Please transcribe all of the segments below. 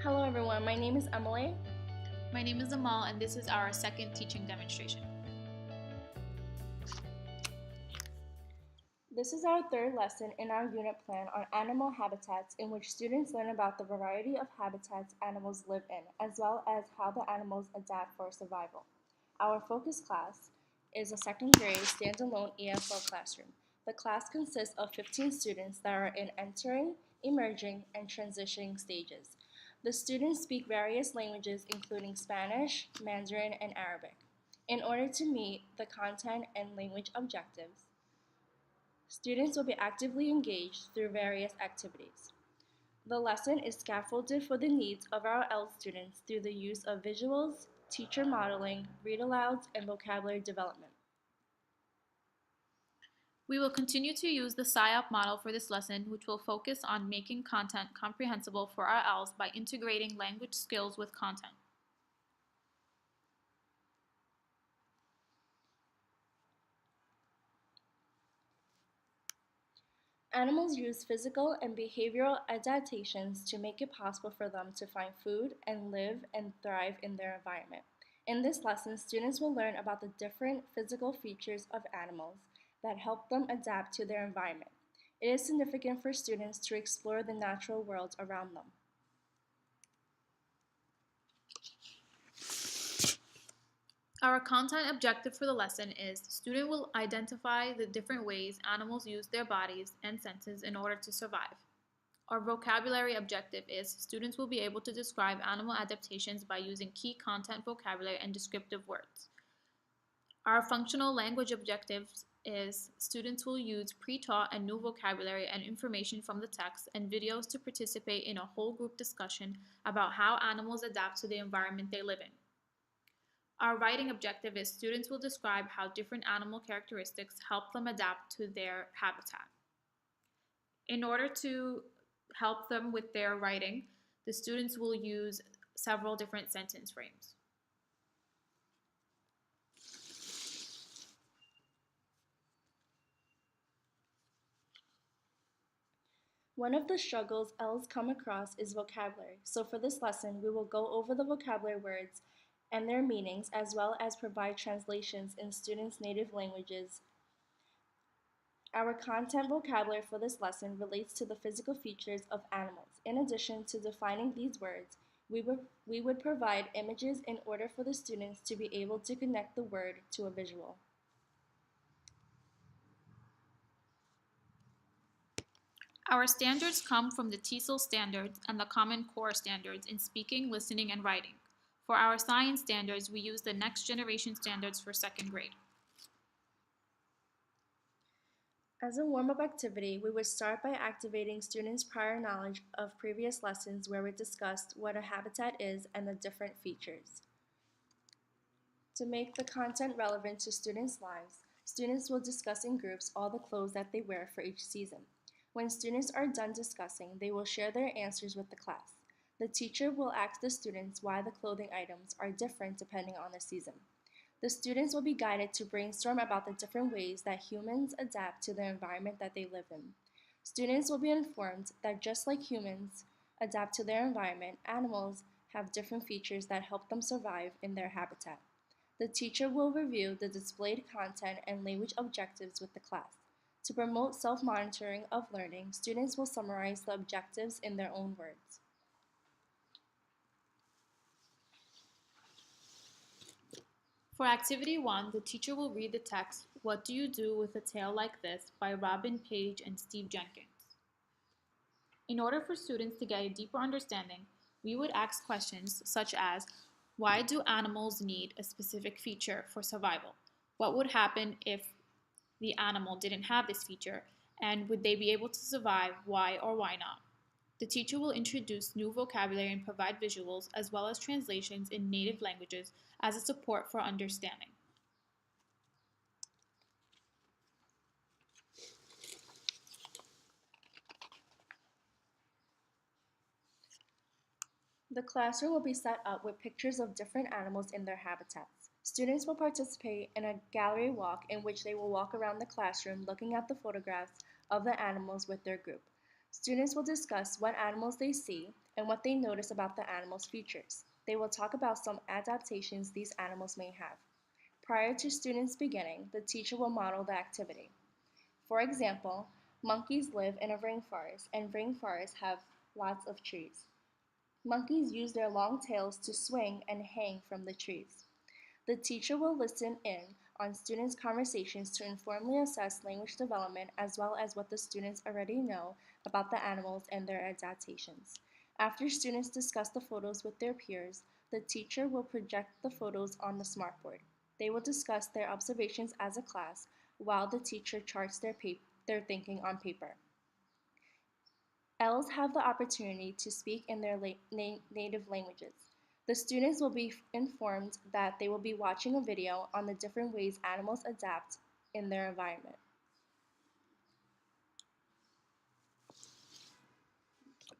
Hello everyone, my name is Emily. My name is Amal, and this is our second teaching demonstration. This is our third lesson in our unit plan on animal habitats, in which students learn about the variety of habitats animals live in, as well as how the animals adapt for survival. Our focus class is a second grade standalone ESL classroom. The class consists of 15 students that are in entering, emerging, and transitioning stages. The students speak various languages including Spanish, Mandarin, and Arabic. In order to meet the content and language objectives, students will be actively engaged through various activities. The lesson is scaffolded for the needs of our L students through the use of visuals, teacher modeling, read-alouds, and vocabulary development. We will continue to use the SIOP model for this lesson, which will focus on making content comprehensible for our Ls by integrating language skills with content. Animals use physical and behavioral adaptations to make it possible for them to find food and live and thrive in their environment. In this lesson, students will learn about the different physical features of animals that help them adapt to their environment. It is significant for students to explore the natural world around them. Our content objective for the lesson is student will identify the different ways animals use their bodies and senses in order to survive. Our vocabulary objective is students will be able to describe animal adaptations by using key content vocabulary and descriptive words. Our functional language objectives is students will use pre-taught and new vocabulary and information from the text and videos to participate in a whole group discussion about how animals adapt to the environment they live in. Our writing objective is students will describe how different animal characteristics help them adapt to their habitat. In order to help them with their writing, the students will use several different sentence frames. One of the struggles L's come across is vocabulary, so for this lesson we will go over the vocabulary words and their meanings as well as provide translations in students' native languages. Our content vocabulary for this lesson relates to the physical features of animals. In addition to defining these words, we would provide images in order for the students to be able to connect the word to a visual. Our standards come from the TESOL standards and the Common Core standards in speaking, listening, and writing. For our science standards, we use the Next Generation standards for second grade. As a warm-up activity, we would start by activating students' prior knowledge of previous lessons where we discussed what a habitat is and the different features. To make the content relevant to students' lives, students will discuss in groups all the clothes that they wear for each season. When students are done discussing, they will share their answers with the class. The teacher will ask the students why the clothing items are different depending on the season. The students will be guided to brainstorm about the different ways that humans adapt to the environment that they live in. Students will be informed that just like humans adapt to their environment, animals have different features that help them survive in their habitat. The teacher will review the displayed content and language objectives with the class. To promote self-monitoring of learning, students will summarize the objectives in their own words. For Activity 1, the teacher will read the text, "What Do You Do with a Tail Like This?" by Robin Page and Steve Jenkins. In order for students to get a deeper understanding, we would ask questions such as, why do animals need a specific feature for survival? What would happen if the animal didn't have this feature? And would they be able to survive? Why or why not? The teacher will introduce new vocabulary and provide visuals as well as translations in native languages as a support for understanding. The classroom will be set up with pictures of different animals in their habitats. Students will participate in a gallery walk in which they will walk around the classroom looking at the photographs of the animals with their group. Students will discuss what animals they see and what they notice about the animal's features. They will talk about some adaptations these animals may have. Prior to students beginning, the teacher will model the activity. For example, monkeys live in a rainforest, and rainforests have lots of trees. Monkeys use their long tails to swing and hang from the trees. The teacher will listen in on students' conversations to informally assess language development as well as what the students already know about the animals and their adaptations. After students discuss the photos with their peers, the teacher will project the photos on the smartboard. They will discuss their observations as a class while the teacher charts their thinking on paper. Ls have the opportunity to speak in their native languages. The students will be informed that they will be watching a video on the different ways animals adapt in their environment.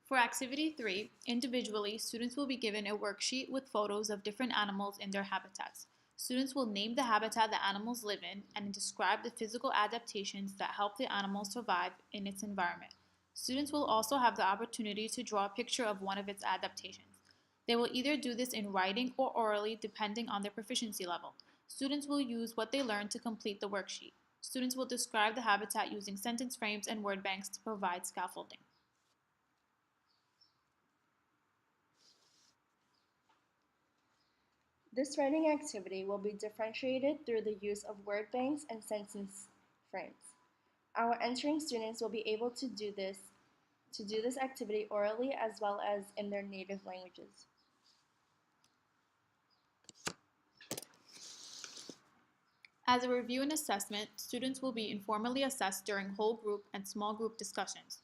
For Activity 3, individually, students will be given a worksheet with photos of different animals in their habitats. Students will name the habitat the animals live in and describe the physical adaptations that help the animal survive in its environment. Students will also have the opportunity to draw a picture of one of its adaptations. They will either do this in writing or orally depending on their proficiency level. Students will use what they learned to complete the worksheet. Students will describe the habitat using sentence frames and word banks to provide scaffolding. This writing activity will be differentiated through the use of word banks and sentence frames. Our entering students will be able to do this activity orally as well as in their native languages. As a review and assessment, students will be informally assessed during whole group and small group discussions.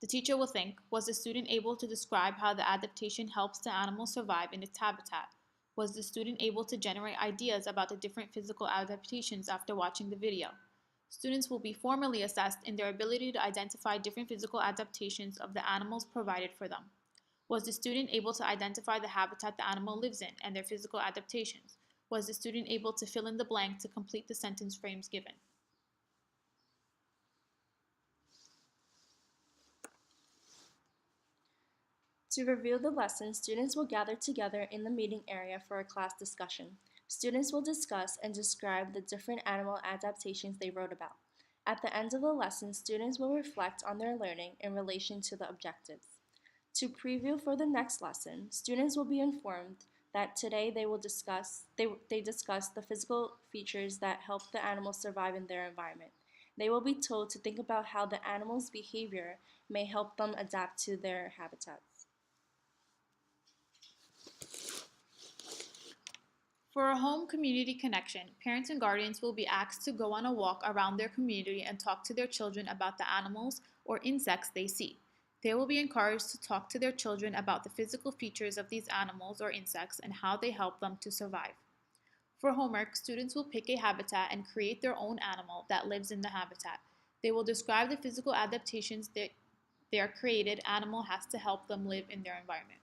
The teacher will think, was the student able to describe how the adaptation helps the animal survive in its habitat? Was the student able to generate ideas about the different physical adaptations after watching the video? Students will be formally assessed in their ability to identify different physical adaptations of the animals provided for them. Was the student able to identify the habitat the animal lives in and their physical adaptations? Was the student able to fill in the blank to complete the sentence frames given? To review the lesson, students will gather together in the meeting area for a class discussion. Students will discuss and describe the different animal adaptations they wrote about. At the end of the lesson, students will reflect on their learning in relation to the objectives. To preview for the next lesson, students will be informed that today they discuss the physical features that help the animals survive in their environment. They will be told to think about how the animal's behavior may help them adapt to their habitats. For a home community connection, parents and guardians will be asked to go on a walk around their community and talk to their children about the animals or insects they see. They will be encouraged to talk to their children about the physical features of these animals or insects and how they help them to survive. For homework, students will pick a habitat and create their own animal that lives in the habitat. They will describe the physical adaptations that their created animal has to help them live in their environment.